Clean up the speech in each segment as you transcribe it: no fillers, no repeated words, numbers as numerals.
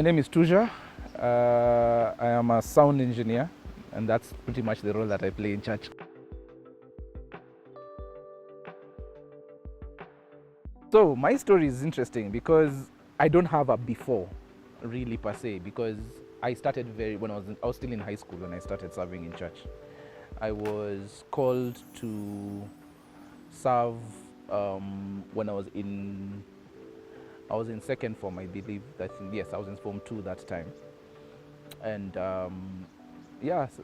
name is Tuja. I am a sound engineer, and that's pretty much the role that I play in church. So my story is interesting because I don't have a before, really per se, because I started when I was still in high school when I started serving in church. I was called to serve when I was in second form, I believe. Yes, I was in form 2 that time, and yes,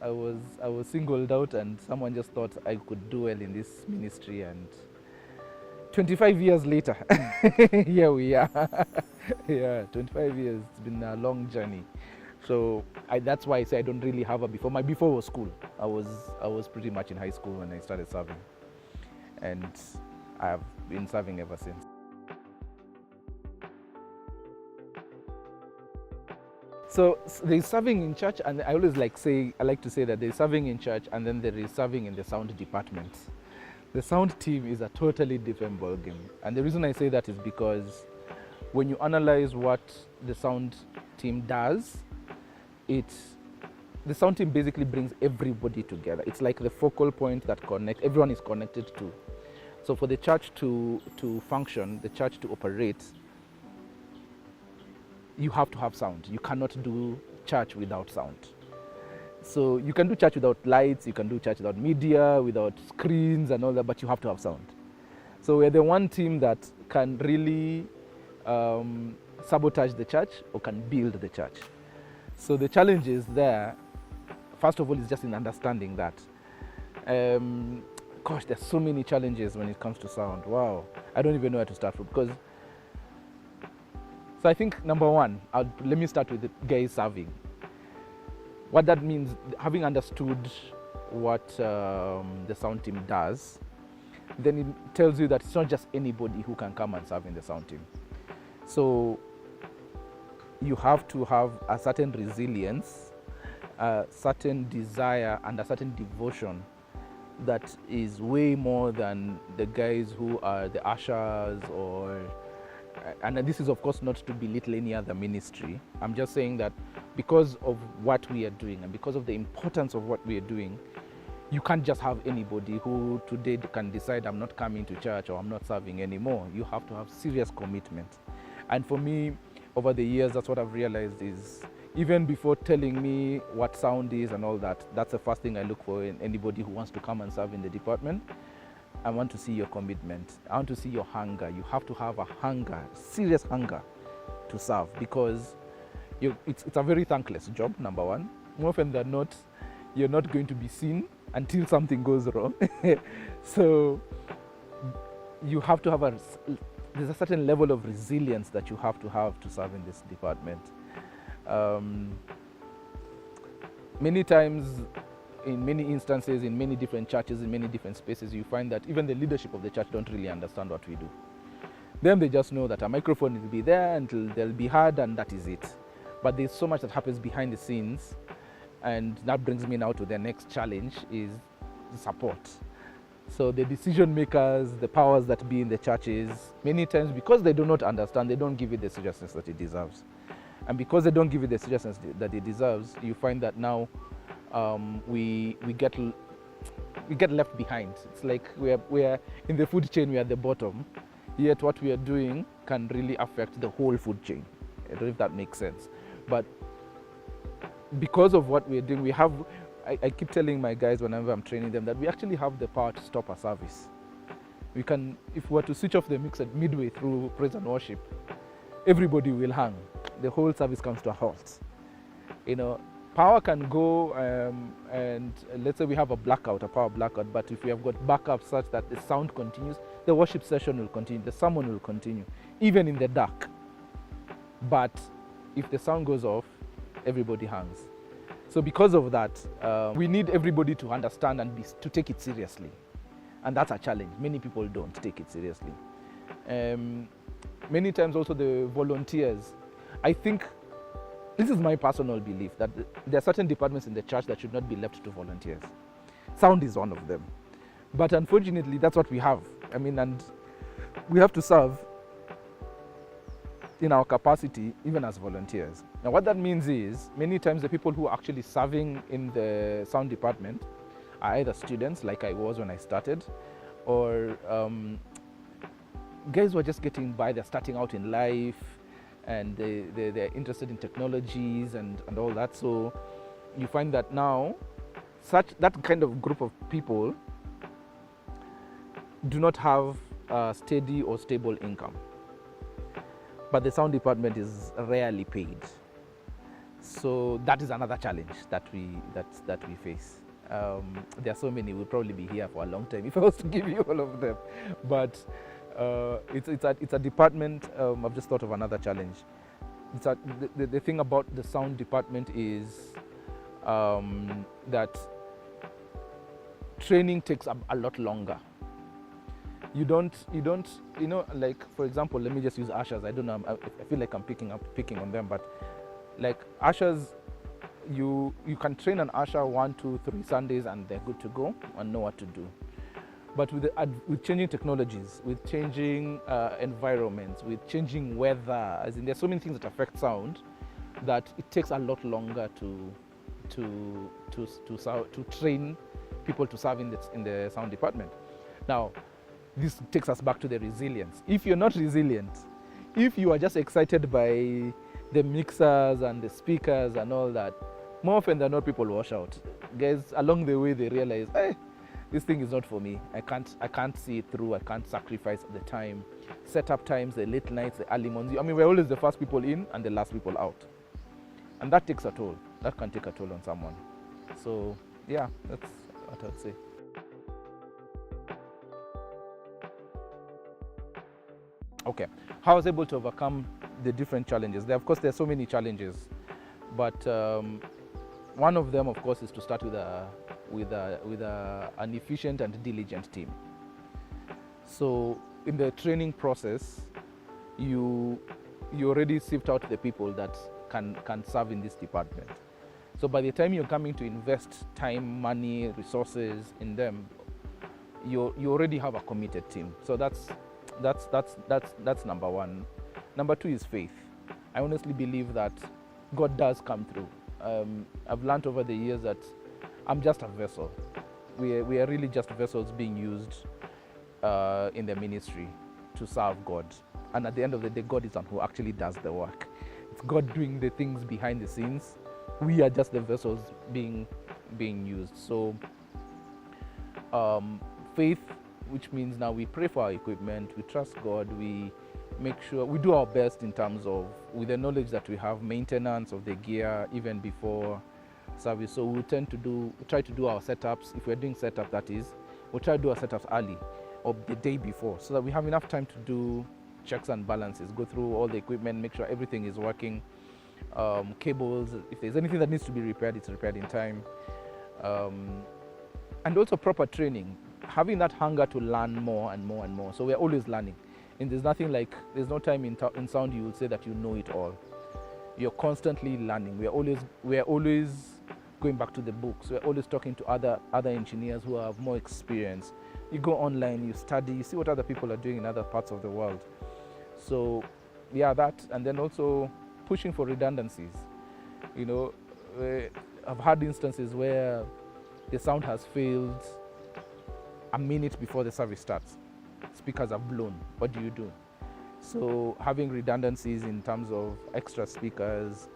I was singled out, and someone just thought I could do well in this ministry, and 25 years later, here we are. Yeah, 25 years. It's been a long journey. So that's why I say I don't really have a before. My before was school. I was pretty much in high school when I started serving, and I have been serving ever since. So there's serving in church, and I like to say that there's serving in church, and then there is serving in the sound department. The sound team is a totally different ballgame, and the reason I say that is because when you analyze what the sound team does, the sound team basically brings everybody together. It's like the focal point that everyone is connected to. So for the church to function, the church to operate, you have to have sound. You cannot do church without sound. So you can do church without lights, you can do church without media, without screens and all that, but you have to have sound. So we're the one team that can really sabotage the church or can build the church. So the challenge is there, first of all, is just in understanding that. Gosh, there's so many challenges when it comes to sound. Wow, I don't even know where to start from. So I think number one, let me start with the guys serving. What that means, having understood what the sound team does, then it tells you that it's not just anybody who can come and serve in the sound team. So you have to have a certain resilience, a certain desire, and a certain devotion that is way more than the guys who are the ushers and this is of course not to belittle any other ministry. I'm just saying that because of what we are doing and because of the importance of what we are doing, you can't just have anybody who today can decide I'm not coming to church or I'm not serving anymore. You have to have serious commitment. And for me, over the years, that's what I've realized is even before telling me what sound is and all that, that's the first thing I look for in anybody who wants to come and serve in the department. I want to see your commitment. I want to see your hunger. You have to have a hunger, serious hunger to serve, because it's a very thankless job, number one. More often than not, you're not going to be seen until something goes wrong. So you have to have there's a certain level of resilience that you have to serve in this department. Many times, in many instances, in many different churches, in many different spaces, you find that even the leadership of the church don't really understand what we do. Then they just know that a microphone will be there and they'll be heard, and that is it. But there's so much that happens behind the scenes, and that brings me now to the next challenge, is support. So the decision makers, the powers that be in the churches, many times because they do not understand, they don't give it the seriousness that it deserves. And because they don't give it the seriousness that it deserves, you find that now we get left behind. It's like we're in the food chain, we are at the bottom, yet what we are doing can really affect the whole food chain. I don't know if that makes sense. But because of what we're doing, I keep telling my guys whenever I'm training them that we actually have the power to stop a service. We can, if we were to switch off the mix at midway through praise and worship, everybody will hang. The whole service comes to a halt. Power can go, and let's say we have a power blackout, but if we have got backup such that the sound continues, the worship session will continue, the sermon will continue, even in the dark. But if the sound goes off, everybody hangs. So because of that, we need everybody to understand and to take it seriously. And that's a challenge. Many people don't take it seriously. Many times also the volunteers, I think, this is my personal belief, that there are certain departments in the church that should not be left to volunteers. Sound is one of them. But unfortunately, that's what we have. And we have to serve. in our capacity, even as volunteers. Now, what that means is many times the people who are actually serving in the sound department are either students, like I was when I started, or guys who are just getting by, they're starting out in life, and they're interested in technologies and all that. So you find that now that kind of group of people do not have a steady or stable income. But the sound department is rarely paid. So that is another challenge that we face. There are so many. We'll probably be here for a long time if I was to give you all of them. But it's a department. I've just thought of another challenge. The thing about the sound department is that training takes a lot longer. You don't, like, for example, let me just use ushers. I don't know, I feel like I'm picking on them, but like ushers, you can train an usher 1, 2, 3 Sundays and they're good to go and know what to do. But with changing technologies, with changing environments, with changing weather, as in there's so many things that affect sound, that it takes a lot longer to train people to serve in the sound department. Now, this takes us back to the resilience. If you're not resilient, if you are just excited by the mixers and the speakers and all that, more often than not, people wash out. Guys, along the way, they realize, hey, this thing is not for me. I can't see it through. I can't sacrifice the time, setup times, the late nights, the early mornings. I mean, we're always the first people in and the last people out, and that takes a toll. That can take a toll on someone. So, yeah, that's what I'd say. Okay, how I was able to overcome the different challenges. Of course, there are so many challenges, but one of them, of course, is to start with an efficient and diligent team. So, in the training process, you already sift out the people that can serve in this department. So, by the time you're coming to invest time, money, resources in them, you already have a committed team. So that's number one. Number two is faith. I honestly believe that God does come through. I've learned over the years that I'm just a vessel. We are really just vessels being used in the ministry to serve God. And at the end of the day, God is the one who actually does the work. It's God doing the things behind the scenes. We are just the vessels being used. So faith, which means now we pray for our equipment, we trust God, we make sure we do our best in terms of, with the knowledge that we have, maintenance of the gear even before service. So we try to do our setups. If we're doing setup, that is, we'll try to do our setups early or the day before, so that we have enough time to do checks and balances, go through all the equipment, make sure everything is working. Cables, if there's anything that needs to be repaired, it's repaired in time. And also proper training, having that hunger to learn more and more and more. So we're always learning. And there's no time in sound you will say that you know it all. You're constantly learning. We're always going back to the books. We're always talking to other engineers who have more experience. You go online, you study, you see what other people are doing in other parts of the world. So yeah, that, and then also pushing for redundancies. I've had instances where the sound has failed a minute before the service starts. Speakers have blown. What do you do? So having redundancies in terms of extra speakers,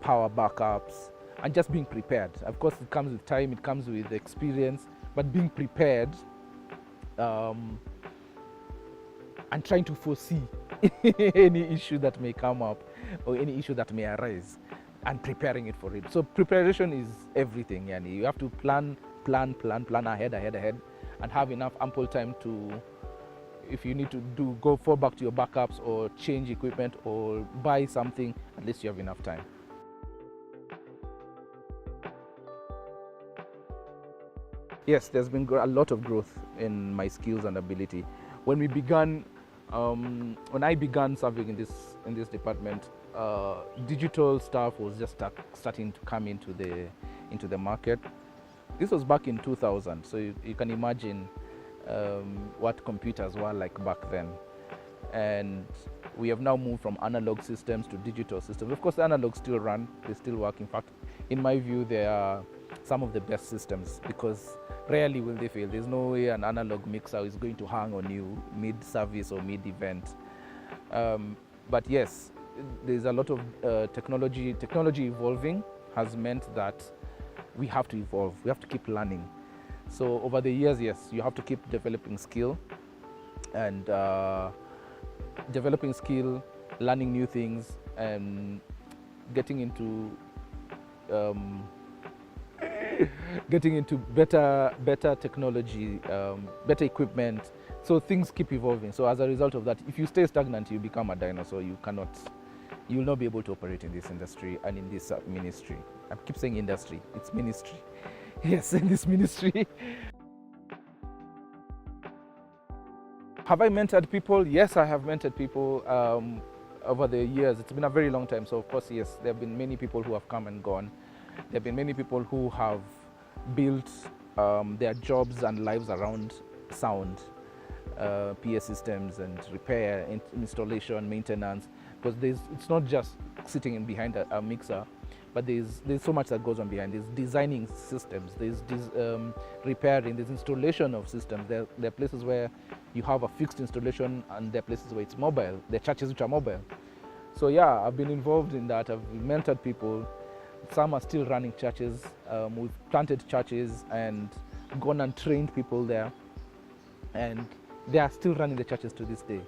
power backups, and just being prepared. Of course, it comes with time, it comes with experience, but being prepared and trying to foresee any issue that may come up or any issue that may arise and preparing it for it. So preparation is everything. You have to plan ahead and have enough ample time to, if you need to go fall back to your backups or change equipment or buy something, at least you have enough time. Yes, there's been a lot of growth in my skills and ability. When I began serving in this department, digital stuff was just starting to come into the market. This was back in 2000, so you can imagine what computers were like back then. And We have now moved from analog systems to digital systems. Of course, the analogs still run, they still work. In fact, in my view, they are some of the best systems because rarely will they fail. There's no way an analog mixer is going to hang on you mid-service or mid-event. But yes, there's a lot of technology. Technology evolving has meant that we have to evolve. We have to keep learning. So over the years, yes, you have to keep developing skill and learning new things, and getting into better technology, better equipment. So things keep evolving. So as a result of that, if you stay stagnant, you become a dinosaur. You will not be able to operate in this industry and in this ministry. I keep saying industry, it's ministry. Yes, in this ministry. Have I mentored people? Yes, I have mentored people over the years. It's been a very long time. So of course, yes, there have been many people who have come and gone. There have been many people who have built their jobs and lives around sound, PA systems and repair, installation, maintenance. Because it's not just sitting in behind a mixer, but there's so much that goes on behind. There's designing systems, there's repairing, there's installation of systems. There are places where you have a fixed installation, and there are places where it's mobile. There are churches which are mobile. So yeah, I've been involved in that. I've mentored people. Some are still running churches. We've planted churches and gone and trained people there, and they are still running the churches to this day.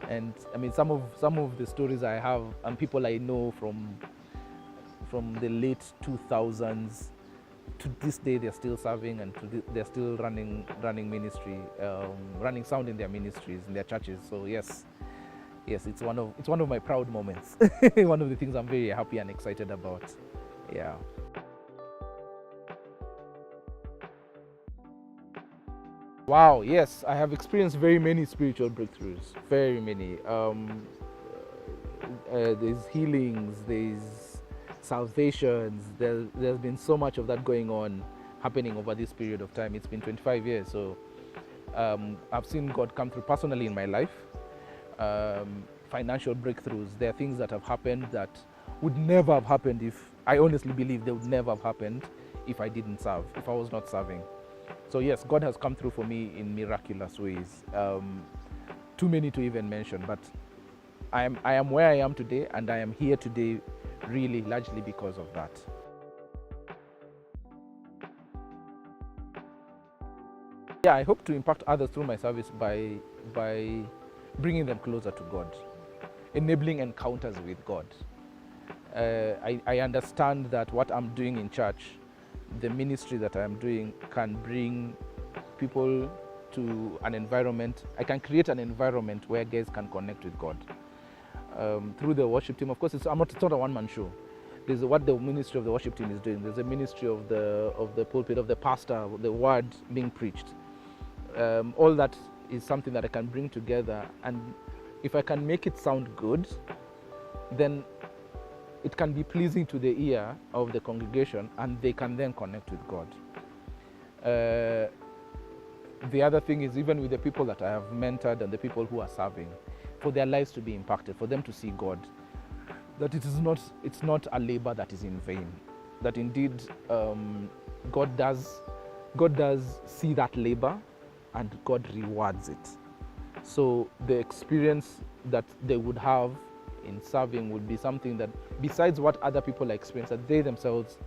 And I mean, some of the stories I have and people I know from the late 2000s to this day, they're still serving, and they're still running ministry, running sound in their ministries, in their churches. So yes, it's one of my proud moments. One of the things I'm very happy and excited about. Yeah. Wow, yes, I have experienced very many spiritual breakthroughs, very many. There's healings, there's salvations, there's been so much of that going on, happening over this period of time. It's been 25 years, so I've seen God come through personally in my life. Financial breakthroughs, there are things that have happened that would never have happened I honestly believe they would never have happened if I didn't serve, if I was not serving. So yes, God has come through for me in miraculous ways. Too many to even mention, but I am where I am today, and I am here today really largely because of that. Yeah, I hope to impact others through my service by bringing them closer to God, enabling encounters with God. I understand that what I'm doing in church, the ministry that I'm doing, can bring people to an environment. I can create an environment where guys can connect with God through the worship team. Of course, it's not a one-man show. There's what the ministry of the worship team is doing. There's a ministry of the pulpit, of the pastor, the word being preached. All that is something that I can bring together, and if I can make it sound good, then it can be pleasing to the ear of the congregation, and they can then connect with God. The other thing is, even with the people that I have mentored and the people who are serving, for their lives to be impacted, for them to see God, that it's not a labor that is in vain, that indeed God does see that labor, and God rewards it. So the experience that they would have in serving would be something that, besides what other people experience, that they themselves,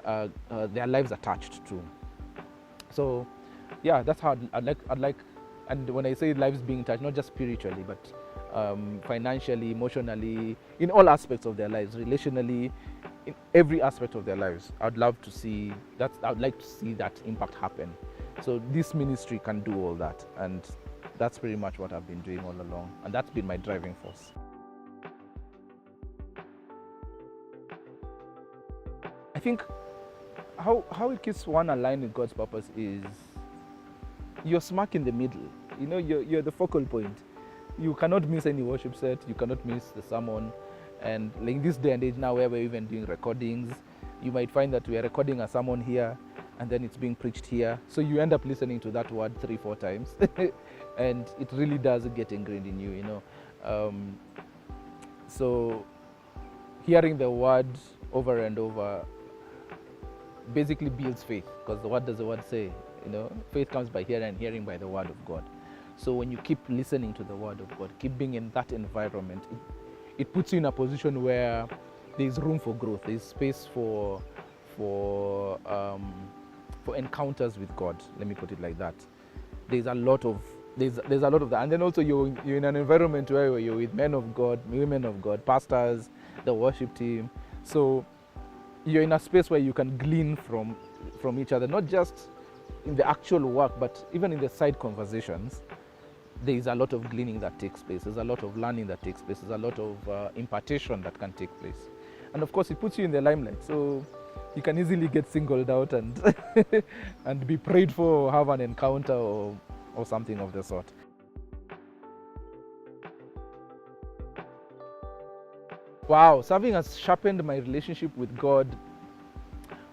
their lives are touched to. So yeah, that's how I'd like, and when I say lives being touched, not just spiritually, but financially, emotionally, in all aspects of their lives, relationally, in every aspect of their lives, I'd love to see that. I'd like to see that impact happen. So this ministry can do all that, and that's pretty much what I've been doing all along, and that's been my driving force. I think how it keeps one aligned with God's purpose is you're smack in the middle. You know, you're the focal point. You cannot miss any worship set. You cannot miss the sermon. And like this day and age now, where we're even doing recordings, you might find that we are recording a sermon here, and then it's being preached here. So you end up listening to that word 3-4 times, and it really does get ingrained in you. You know, So hearing the word over and over basically builds faith, because what does the word say? Faith comes by hearing, and hearing by the word of God. So when you keep listening to the word of God, keep being in that environment, it puts you in a position where there's room for growth, there's space for encounters with God. Let me put it like that. There's a lot of that, and then also you're in an environment where you're with men of God, women of God, pastors, the worship team. So you're in a space where you can glean from each other, not just in the actual work, but even in the side conversations. There is a lot of gleaning that takes place. There's a lot of learning that takes place. There's a lot of impartation that can take place. And of course, it puts you in the limelight. So you can easily get singled out and and be prayed for, or have an encounter or something of the sort. Wow, serving has sharpened my relationship with God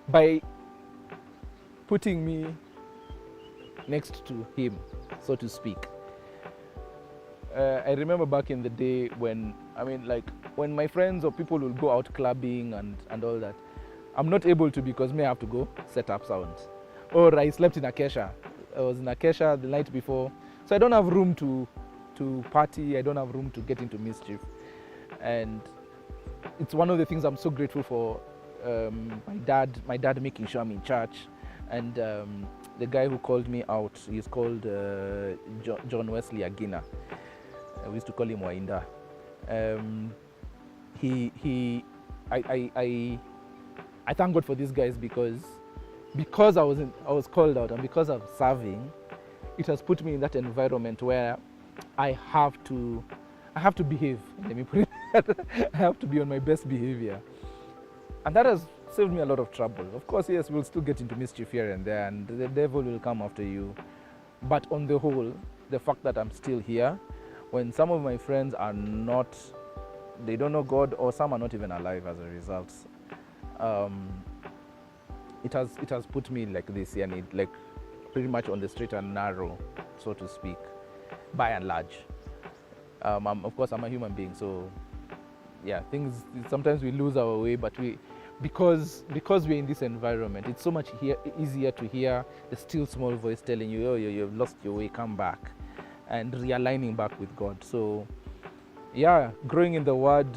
by putting me next to Him, so to speak. I remember back in the day when my friends or people will go out clubbing and all that, I'm not able to, because I have to go set up sound. Or I slept in Acacia. I was in Acacia the night before. So I don't have room to party. I don't have room to get into mischief. And it's one of the things I'm so grateful for. My dad making sure I'm in church. And the guy who called me out, he's called John Wesley Agina. We used to call him Wainda. I thank God for these guys, because I was called out, and because of serving, it has put me in that environment where I have to behave. Let me put it. I have to be on my best behavior, and that has saved me a lot of trouble. Of course, yes, we'll still get into mischief here and there, and the devil will come after you. But on the whole, the fact that I'm still here, when some of my friends they don't know God, or some are not even alive as a result, it has put me like this, and like pretty much on the straight and narrow, so to speak, by and large. Of course, I'm a human being, so yeah, sometimes we lose our way, but because we're in this environment, it's so much easier to hear the still small voice telling you, oh, you've lost your way, come back, and realigning back with God. So yeah, growing in the word,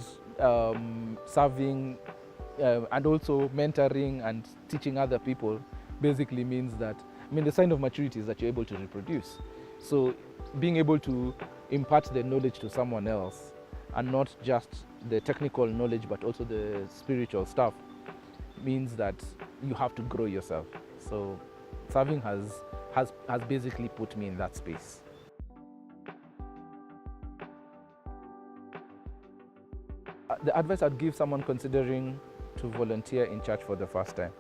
serving, and also mentoring and teaching other people basically means that, the sign of maturity is that you're able to reproduce. So being able to impart the knowledge to someone else, and not just the technical knowledge but also the spiritual stuff, means that you have to grow yourself. So serving has basically put me in that space. The advice I'd give someone considering to volunteer in church for the first time.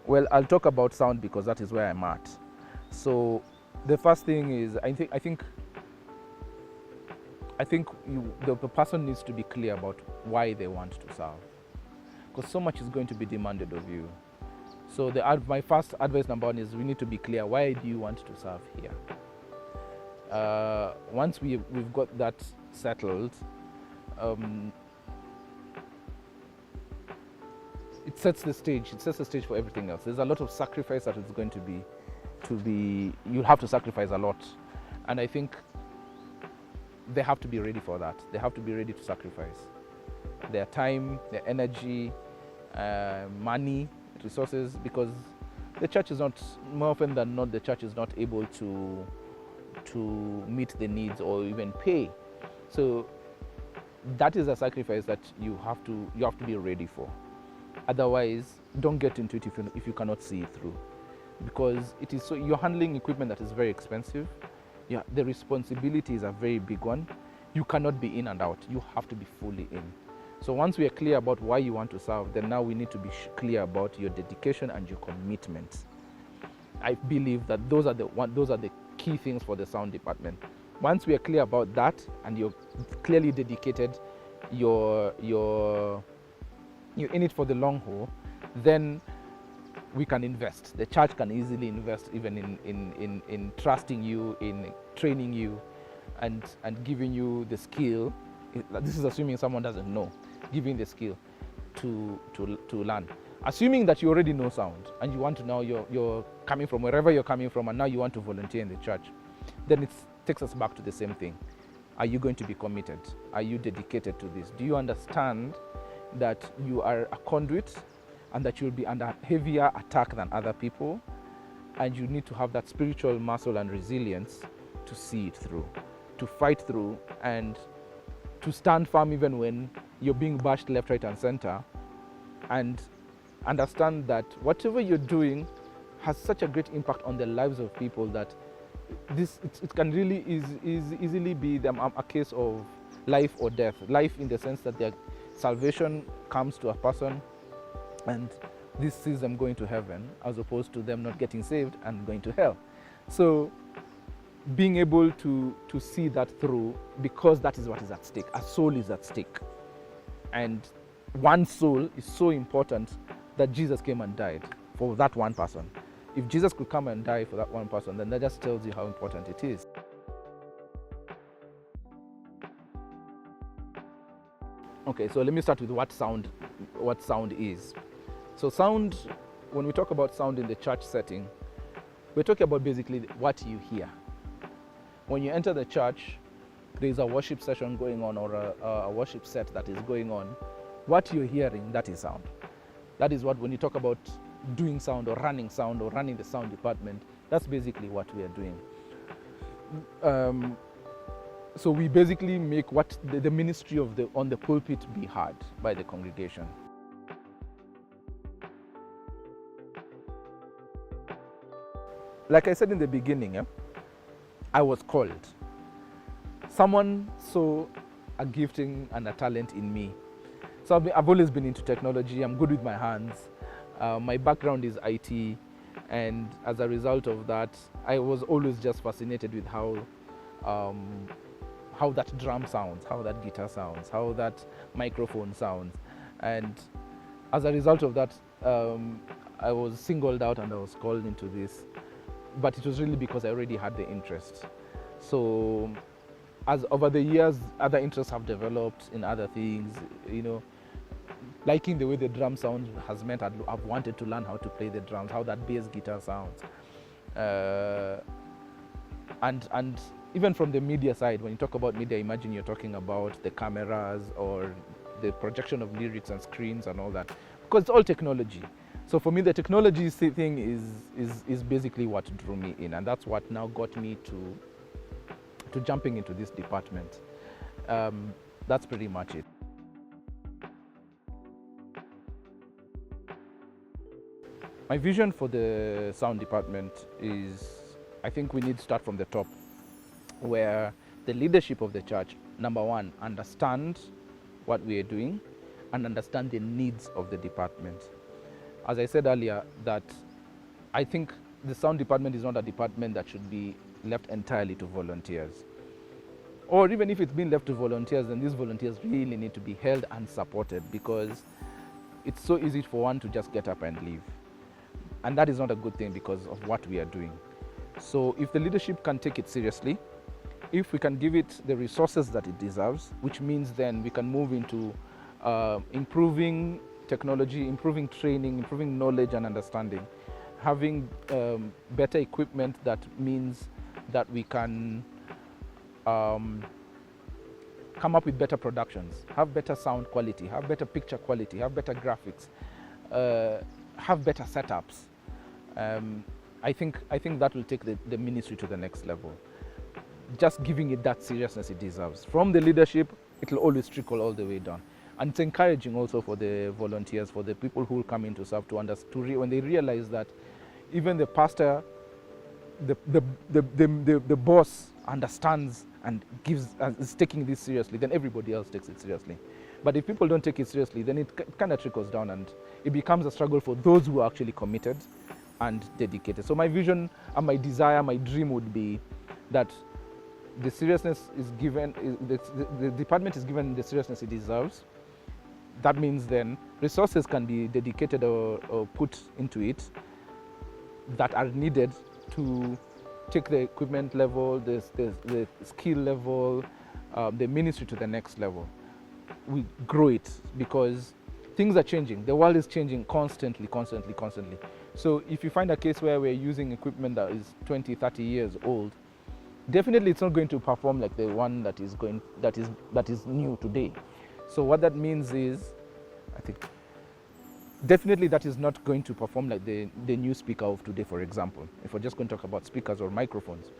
Well, I'll talk about sound because that is where I'm at. So the first thing is, I think the person needs to be clear about why they want to serve, because so much is going to be demanded of you. So my first advice, number one, is we need to be clear. Why do you want to serve here? Once we've got that settled, it sets the stage. It sets the stage for everything else. There's a lot of sacrifice that is going to be. You'll have to sacrifice a lot, and I think they have to be ready for that. They have to be ready to sacrifice their time, their energy, money, resources, because the church is not, more often than not, the church is not able to meet the needs or even pay. So that is a sacrifice that you have to be ready for. Otherwise, don't get into it if you cannot see it through, because you're handling equipment that is very expensive. Yeah, the responsibility is a very big one. You cannot be in and out. You have to be fully in. So once we are clear about why you want to serve, then now we need to be clear about your dedication and your commitment. I believe that those are the key things for the sound department. Once we are clear about that, and you're clearly dedicated, you're in it for the long haul, then we can invest. The church can easily invest even in trusting you, in training you, and giving you the skill. This is assuming someone doesn't know, giving the skill to learn. Assuming that you already know sound and you want to now, you're coming from wherever you're coming from, and now you want to volunteer in the church, then it takes us back to the same thing. Are you going to be committed? Are you dedicated to this? Do you understand that you are a conduit and that you'll be under heavier attack than other people? And you need to have that spiritual muscle and resilience to see it through, to fight through, and to stand firm even when you're being bashed left, right, and center, and understand that whatever you're doing has such a great impact on the lives of people that it can really easily be a case of life or death. Life in the sense that their salvation comes to a person and this sees them going to heaven, as opposed to them not getting saved and going to hell. So being able to see that through, because that is what is at stake. A soul is at stake. And one soul is so important that Jesus came and died for that one person. If Jesus could come and die for that one person, then that just tells you how important it is. Okay, so let me start with what sound is. So sound, when we talk about sound in the church setting, we're talking about basically what you hear. When you enter the church, there's a worship session going on, or a worship set that is going on. What you're hearing, that is sound. That is what, when you talk about doing sound or running the sound department, that's basically what we are doing. So we basically make what the ministry of on the pulpit be heard by the congregation. Like I said in the beginning, I was called. Someone saw a gifting and a talent in me. So I've always been into technology. I'm good with my hands. My background is IT, and as a result of that, I was always just fascinated with how that drum sounds, how that guitar sounds, how that microphone sounds. And as a result of that, I was singled out and I was called into this. But it was really because I already had the interest. So as over the years, other interests have developed in other things, liking the way the drum sound has meant I've wanted to learn how to play the drums, how that bass guitar sounds. And even from the media side, when you talk about media, imagine you're talking about the cameras or the projection of lyrics and screens and all that, because it's all technology. So for me, the technology thing is basically what drew me in, and that's what now got me to jumping into this department. That's pretty much it. My vision for the sound department is, I think we need to start from the top, where the leadership of the church, number one, understand what we are doing and understand the needs of the department. As I said earlier, that I think the sound department is not a department that should be left entirely to volunteers. Or even if it's been left to volunteers, then these volunteers really need to be held and supported, because it's so easy for one to just get up and leave. And that is not a good thing because of what we are doing. So if the leadership can take it seriously, if we can give it the resources that it deserves, which means then we can move into improving technology, improving training, improving knowledge and understanding, having better equipment, that means that we can come up with better productions, have better sound quality, have better picture quality, have better graphics, have better setups. I think that will take the ministry to the next level. Just giving it that seriousness it deserves. From the leadership, it will always trickle all the way down. And it's encouraging also for the volunteers, for the people who will come in to serve, when they realize that even the pastor, the boss understands and is taking this seriously, then everybody else takes it seriously. But if people don't take it seriously, then it kind of trickles down and it becomes a struggle for those who are actually committed and dedicated. So my vision and my desire, my dream would be that the seriousness is given, the department is given the seriousness it deserves. That means then resources can be dedicated or put into it that are needed to take the equipment level, the skill level, the ministry to the next level. We grow it because things are changing. The world is changing constantly. So if you find a case where we're using equipment that is 20, 30 years old, definitely it's not going to perform like the one that is new today. So what that means is, I think, definitely that is not going to perform like the new speaker of today, for example, if we're just going to talk about speakers or microphones.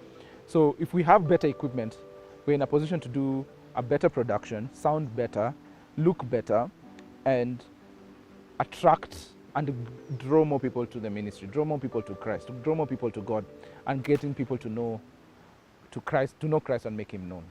So if we have better equipment, we're in a position to do a better production, sound better, look better, and attract and draw more people to the ministry, draw more people to Christ, draw more people to God, and getting people to know Christ and make him known.